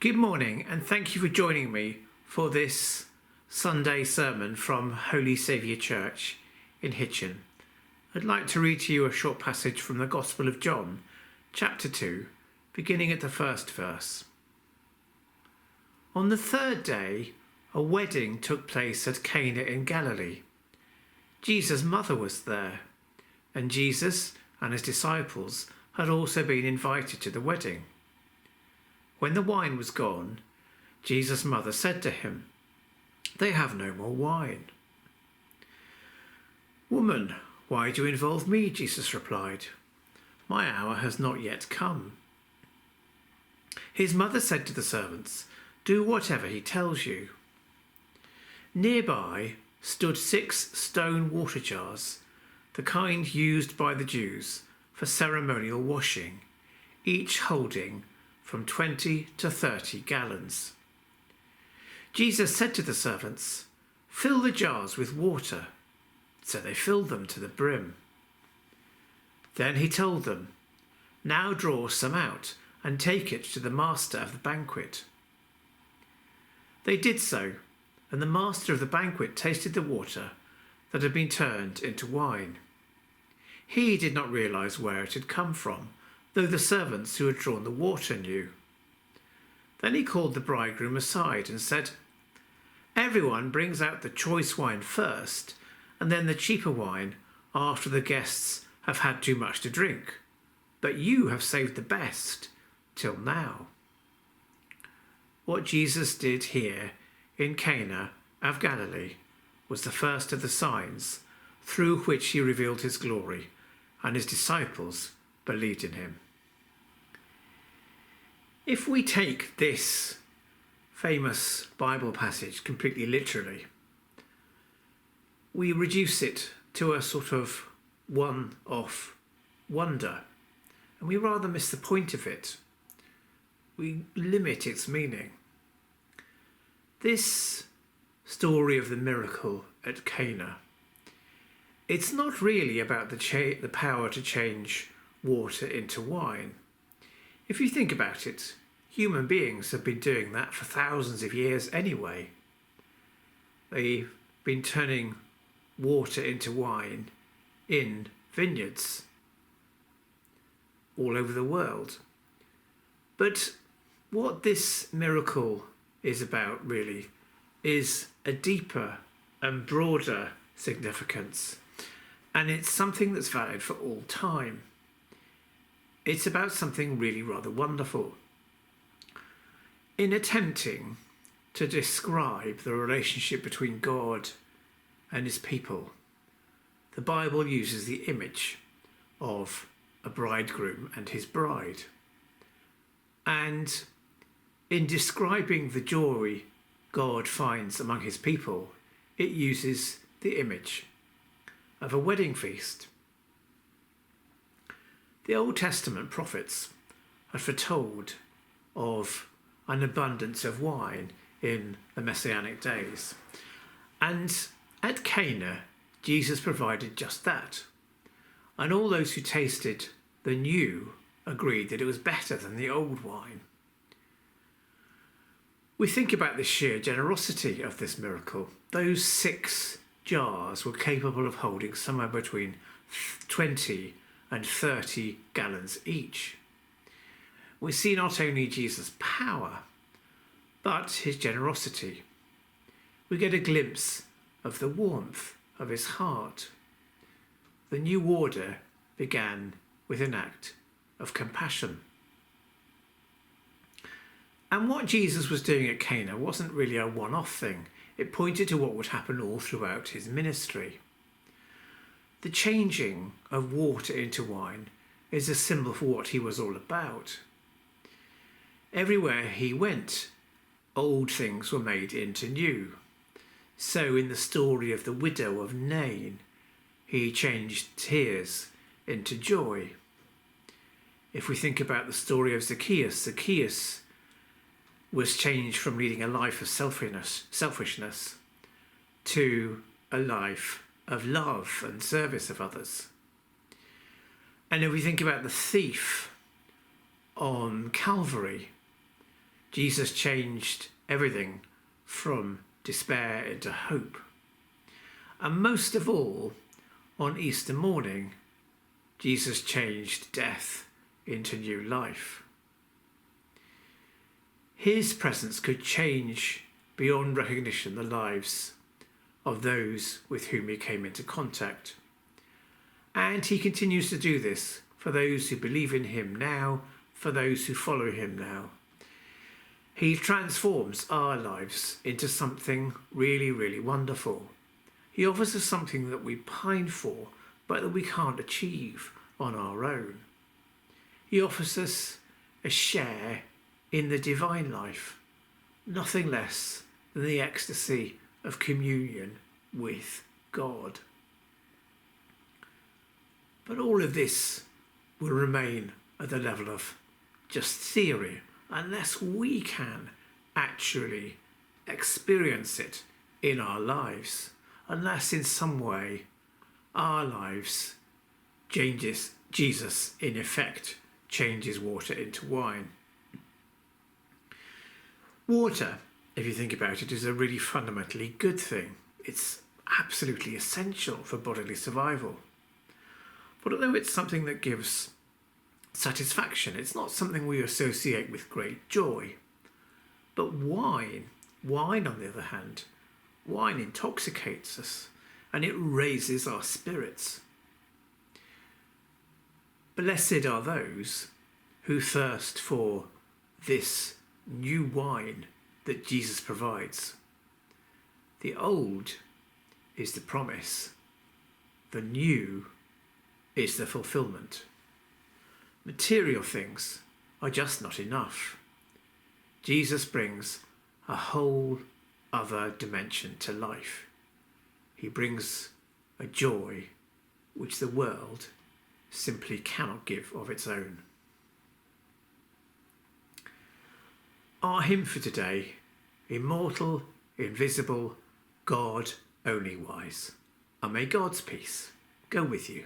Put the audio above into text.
Good morning, and thank you for joining me for this Sunday sermon from Holy Saviour Church in Hitchin. I'd like to read to you a short passage from the Gospel of John, chapter 2, beginning at the first verse. On the third day, a wedding took place at Cana in Galilee. Jesus' mother was there, and Jesus and his disciples had also been invited to the wedding. When the wine was gone, Jesus' mother said to him, "They have no more wine." "Woman, why do you involve me?" Jesus replied. "My hour has not yet come." His mother said to the servants, "Do whatever he tells you." Nearby stood 6 stone water jars, the kind used by the Jews for ceremonial washing, each holding from 20 to 30 gallons. Jesus said to the servants, "Fill the jars with water." So they filled them to the brim. Then he told them, "Now draw some out and take it to the master of the banquet." They did so, and the master of the banquet tasted the water that had been turned into wine. He did not realize where it had come from, though the servants who had drawn the water knew. Then he called the bridegroom aside and said, "Everyone brings out the choice wine first, and then the cheaper wine after the guests have had too much to drink. But you have saved the best till now." What Jesus did here in Cana of Galilee was the first of the signs through which he revealed his glory, and his disciples believed in him. If we take this famous Bible passage completely literally, we reduce it to a sort of one-off wonder, and we rather miss the point of it. We limit its meaning. This story of the miracle at Cana, it's not really about the power to change water into wine. If you think about it, human beings have been doing that for thousands of years anyway. They've been turning water into wine in vineyards all over the world. But what this miracle is about really is a deeper and broader significance, and it's something that's valid for all time. It's about something really rather wonderful. In attempting to describe the relationship between God and his people, the Bible uses the image of a bridegroom and his bride. And in describing the joy God finds among his people, it uses the image of a wedding feast. The Old Testament prophets had foretold of an abundance of wine in the Messianic days. And at Cana, Jesus provided just that. And all those who tasted the new agreed that it was better than the old wine. We think about the sheer generosity of this miracle. Those 6 jars were capable of holding somewhere between 20 and 30 gallons each. We see not only Jesus' power, but his generosity. We get a glimpse of the warmth of his heart. The new order began with an act of compassion. And what Jesus was doing at Cana wasn't really a one-off thing. It pointed to what would happen all throughout his ministry. The changing of water into wine is a symbol for what he was all about. Everywhere he went, old things were made into new. So in the story of the widow of Nain, he changed tears into joy. If we think about the story of Zacchaeus was changed from leading a life of selfishness to a life of love and service of others. And if we think about the thief on Calvary, Jesus changed everything from despair into hope. And most of all, on Easter morning, Jesus changed death into new life. His presence could change beyond recognition the lives of those with whom he came into contact. And he continues to do this for those who believe in him now, for those who follow him now. He transforms our lives into something really, really wonderful. He offers us something that we pine for, but that we can't achieve on our own. He offers us a share in the divine life, nothing less than the ecstasy of communion with God. But all of this will remain at the level of just theory unless we can actually experience it in our lives, unless in some way our lives Jesus in effect changes water into wine. Water, if you think about it, is a really fundamentally good thing. It's absolutely essential for bodily survival. But although it's something that gives satisfaction, it's not something we associate with great joy. But wine, on the other hand, wine intoxicates us and it raises our spirits. Blessed are those who thirst for this new wine that Jesus provides. The old is the promise. The new is the fulfillment. Material things are just not enough. Jesus brings a whole other dimension to life. He brings a joy which the world simply cannot give of its own. Our hymn for today: Immortal, invisible, God only wise. And may God's peace go with you.